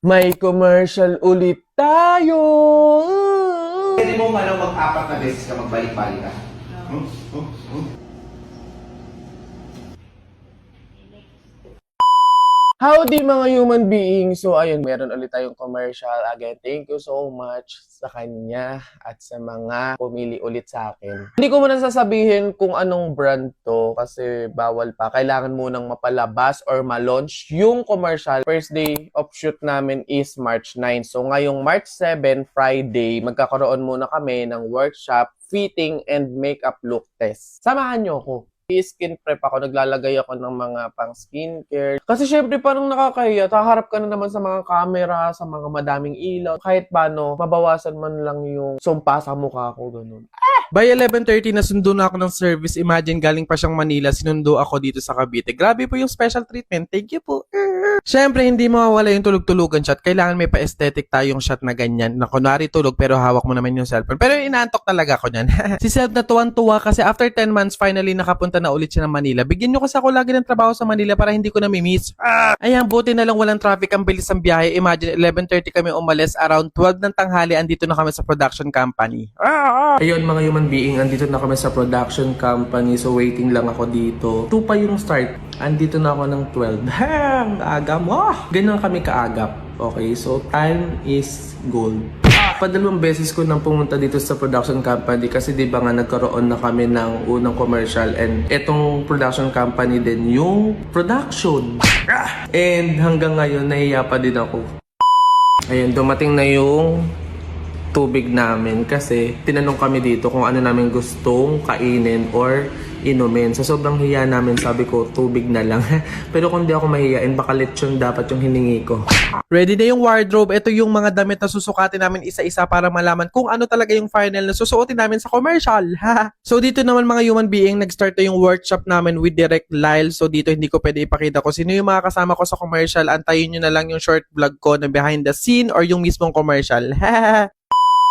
May commercial ulit tayo. Pwede mo mag-apat na beses ka magbalik-balik ka. Howdy mga human beings! So ayun, meron ulit tayong commercial. Again, thank you so much sa kanya at sa mga pumili ulit sa akin. Hindi ko muna sasabihin kung anong brand to kasi bawal pa. Kailangan munang mapalabas or ma-launch yung commercial. First day of shoot namin is March 9. So ngayong March 7, Friday, magkakaroon muna kami ng workshop, fitting, and makeup look test. Samahan nyo ako. Skin prep ako, naglalagay ako ng mga pang skincare. Kasi syempre parang nakakahiya, haharap ka na naman sa mga camera, sa mga madaming ilaw. Kahit paano, mabawasan man lang yung sumpa sa mukha ko, ganun. By 11:30 nasundo na ako ng service. Imagine galing pa siyang Manila, sinundo ako dito sa Cavite. Grabe po yung special treatment. Thank you po. Siyempre, hindi mawawala yung tulog-tulugan shot. Kailangan may pa-aesthetic tayong shot na ganyan. Na kunwari tulog pero hawak mo naman yung cellphone. Pero inaantok talaga ako niyan. Si Seb na tuwan-tuwa kasi after 10 months, finally nakapunta na ulit siya ng Manila. Bigyan nyo kasi ako lagi ng trabaho sa Manila para hindi ko na-miss. Ayan, buti na lang walang traffic, ang bilis ng biyahe. Imagine, 11:30 kami umalis. Around 12 ng tanghali, andito na kami sa production company. Ayun, mga human being, andito na kami sa production company. So, waiting lang ako dito. 2 pa yung start. Andito na ako ng 12. Hang! Aga mo! Ganun kami kaagap. Okay, so time is gold. Padalawang beses ko nang pumunta dito sa production company kasi di ba nga nagkaroon na kami ng unang commercial and etong production company din yung production. And hanggang ngayon, nahiya pa din ako. Ayun, dumating na yung tubig namin kasi tinanong kami dito kung ano namin gustong kainin or inumin. So sobrang hiya namin, sabi ko tubig na lang. Pero kung di ako mahiyain, baka lechon dapat yung hiningi ko. Ready na yung wardrobe. Ito yung mga damit na susukatin namin isa-isa para malaman kung ano talaga yung final na susuotin namin sa commercial. So dito naman mga human being, nag-start na yung workshop namin with Direct Lyle. So dito hindi ko pwede ipakita ko sino yung mga kasama ko sa commercial. Antayin nyo na lang yung short vlog ko na behind the scene or yung mismong commercial.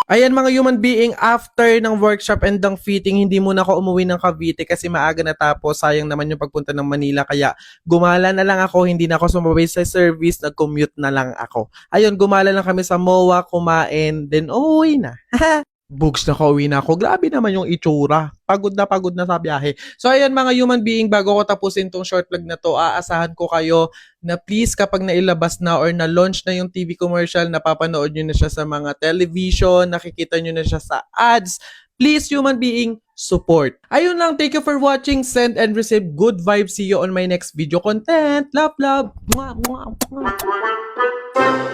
Ayan mga human being, after ng workshop and ng fitting, hindi muna ako umuwi ng Cavite kasi maaga natapos. Sayang naman yung pagpunta ng Manila kaya gumala na lang ako, hindi na ako sumabay sa service, nag-commute na lang ako. Ayun, gumala lang kami sa MOA, kumain, then umuwi na. Bugs na kauwi na ako. Grabe naman yung itsura. Pagod na sa biyahe. So ayan mga human being, bago ko tapusin tong short vlog na to, aasahan ko kayo na please kapag nailabas na or na-launch na yung TV commercial, napapanood nyo na siya sa mga television, nakikita nyo na siya sa ads, please human being, support. Ayun lang, thank you for watching, send and receive good vibes. See you on my next video content. Love, love. Mwah, mwah, mwah.